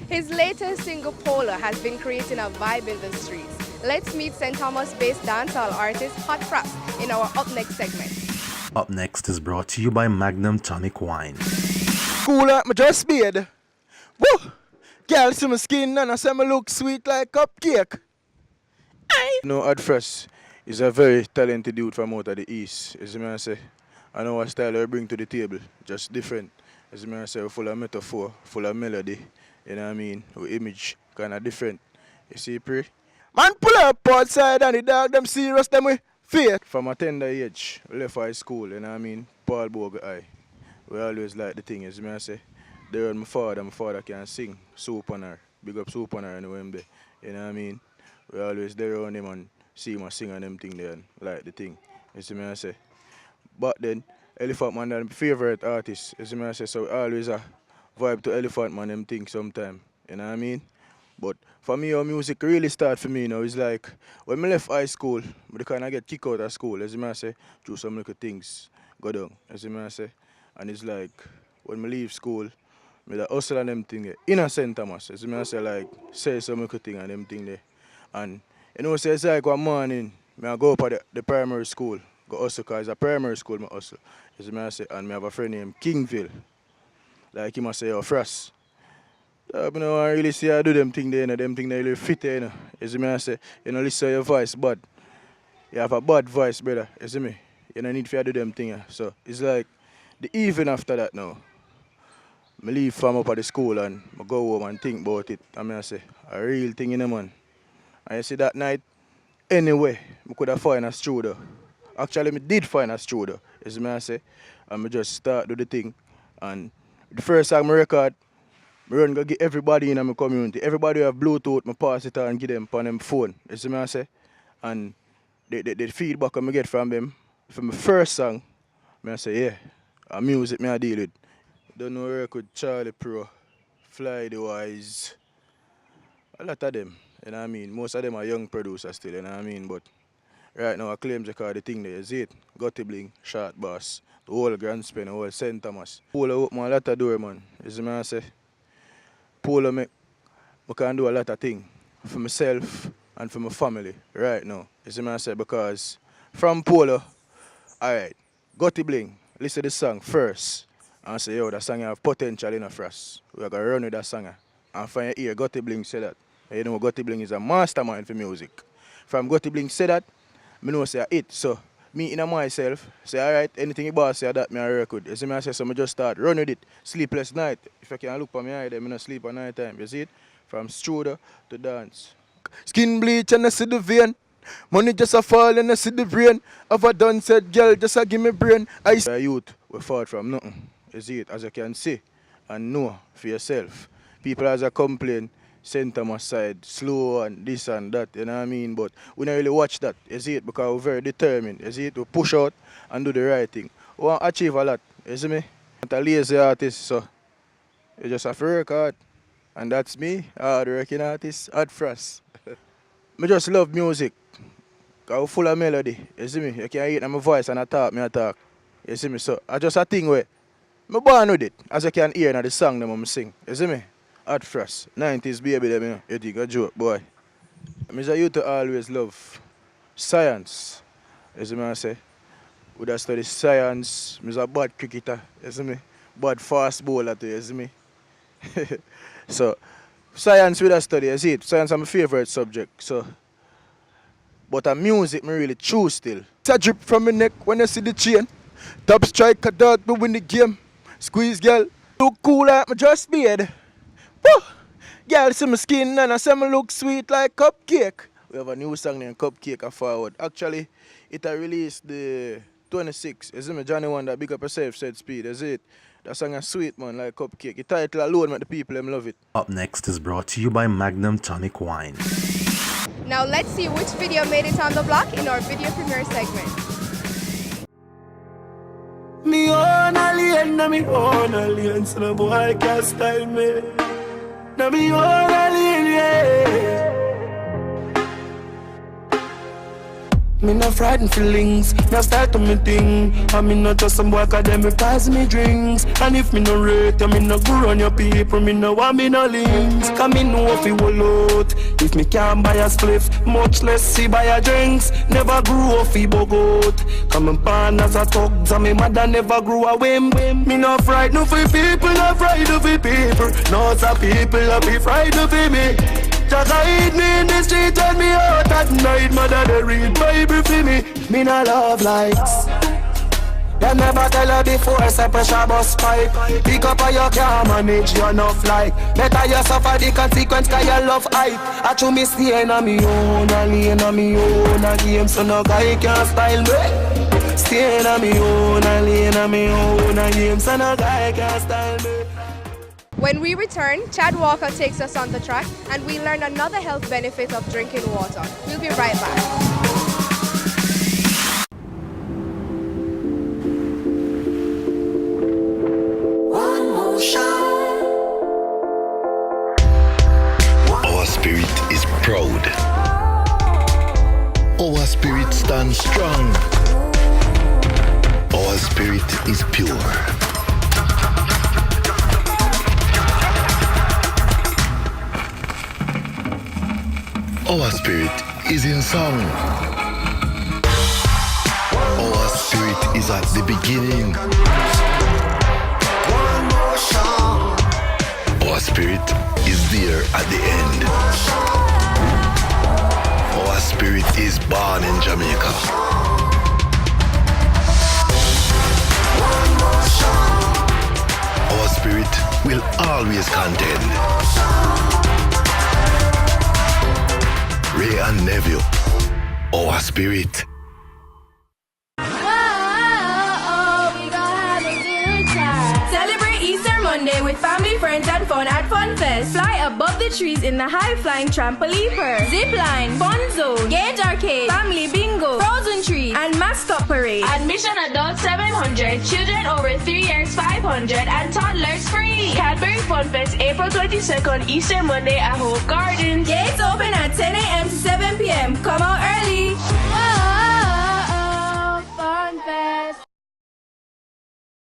His latest single, Polar, has been creating a vibe in the streets. Let's meet St. Thomas-based dancehall artist Hot Frass in our Up Next segment. Up Next is brought to you by Magnum Tonic Wine. Cool like my dress beard. Woo! Girl see my skin and I say me look sweet like cupcake. Aye. You know, Hot Frass is a very talented dude from out of the east. As I say, I know what style I bring to the table, just different. As I say, full of metaphor, full of melody. You know what I mean? With image, kind of different. You see, Pree? Man pull up outside and the dog them serious them with fear. From a tender age, we left high school, you know what I mean? Paul Boga High. We always like the thing, as I say. They heard my father can sing. Soup on her. Big up Soup on her anyway. You know what I mean? We always there around him and see him sing and them thing there and like the thing. You see me I say? But then, Elephant Man are my favourite artist. You see me I say? So we always vibe to Elephant Man them thing sometime. You know what I mean? But for me, how music really start for me now is like when I left high school, I kind of get kicked out of school, as I say, through some little things go down, as I say. And it's like when I leave school, I like hustle and them thing there. In St. Thomas, as I say, like say some little thing and them thing there. And you know, say it's like one morning, I go up at the primary school, go hustle, because it's a primary school I hustle, as I say, and I have a friend named Kingville. Like he must say, oh, Frass. I don't really see I do them thing there, them thing they really fit there, you know. You see me I say, you know, listen to your voice, but you have a bad voice, brother. You see me? You don't need to do them thing. So it's like the evening after that now. I leave from up at the school and I go home and think about it. I say, a real thing in the man. And you see that night, anyway, I could have found a studio. Actually, I did find a studio. You see me I say, and I just start do the thing. And the first song I record, I run go get everybody in my community. Everybody who have Bluetooth, I pass it on and give them on them phone. You see me I say? And the feedback I get from them, from my first song, I say, yeah, a music I deal with. Don't know record Charlie Pro, Fly the Wise, a lot of them, you know what I mean? Most of them are young producers still, you know what I mean? But right now I claim they call the thing there, is it? Gotty Bling, Short Boss, the whole Grand Span, the whole St. Thomas. Polo open a lot of door, man. You see me I say? Polo make I can do a lot of things for myself and for my family right now. You see me I say? Because from Polo, alright, Gotty Bling, listen to the song first. And say, yo, that song have potential in a Frass. We're going to run with that song. And from your ear, Gotty Bling say that. You know, Gotty Bling is a mastermind for music. From Gotty Bling say that, I know say it. So, me in myself, say, all right, anything you boss say that, me a record. You see me, I say, so I just start run with it. Sleepless night. If I can look for me eye, then I don't sleep at night time. You see it? From studio to dance. Skin bleach and I see the vein. Money just a fall and I see the brain. Have a done said, girl, just a give me brain. I youth, we fought from nothing. You see it, as you can see and know for yourself. People as a complain, St. Thomas side, slow and this and that, you know what I mean? But we don't really watch that, you see it, because we're very determined. You see it, we push out and do the right thing. We want to achieve a lot, you see me? I'm a lazy artist, so you just have to work hard. And that's me, hard working artist, Hot Frass. I just love music, because we're full of melody, you see me? You can hear my voice and I talk. You see me? So I just a thing where I'm born with it, as you can hear in the song that I'm sing. You see me? Hot Frass, 90s baby, them, you know. You think a joke, boy. I used to always love science. You see me I say? Would I study science? I'm a bad cricketer, you see me? Bad fast bowler too, you see me? So, science would I study, you see it? Science is my favourite subject, so. But music, I really choose still. It's a drip from my neck when I see the chain. Top strike a dog, we win the game. Squeeze, girl. Look cool like my dress beard. Woo! Girl, see my skin and I say me look sweet like cupcake. We have a new song named Cupcake Forward. Actually, it I released the 26th. You see me, Johnny Wonder, Big Up Yourself, Said Speed. Is it? That song is sweet, man, like cupcake. The title alone make the people them love it. Up Next is brought to you by Magnum Tonic Wine. Now let's see which video made it on the block in our video premiere segment. Me Owna Lane, na me Owna Lane, so no boy can't style me. Na me Owna Lane, yeah. Me no frightened feelings, now start to me thing. And me not just some boy cause them me pass me drinks. And if me no rate you, me no go run your people. Me no want me no links, cause me know if it will out. If me can't buy a spliff, much less see buy a drinks. Never grew off a bogot. Cause me born as a thugs and me mother never grew a whim. Me no frightened for people, no frightened for people. No some people I be frightened for me. Just hide me in the street and me out at night. Mother they read Bible for me. Me no love likes. They never tell her before say pressure bus pipe. Pick up or you can't manage you enough like. Better you suffer the consequence cause you love hype. I chew me staying on me own, a lane on me own a game so no guy can style me. Staying on me own, a lane on me own a game so no guy can style me. When we return, Chad Walker takes us on the track and we learn another health benefit of drinking water. We'll be right back. One more shot. Our spirit is proud. Our spirit stands strong. Our spirit is pure. Our spirit is in song. Our spirit is at the beginning. Our spirit is there at the end. Our spirit is born in Jamaica. Our spirit will always contend. Ray and Neville, our spirit. Celebrate Easter Monday with family, friends, and fun at Fun Fest. Fly above the trees in the high-flying trampoline, zip line, fun zone, gauge arcade, family bingo, frozen trees, and mascot parade. Admission adults 700, children over 3 years 500, and toddlers free. Cadbury Fun Fest, April 22nd, Easter Monday at Hope Gardens. Gates open at 10 a.m. to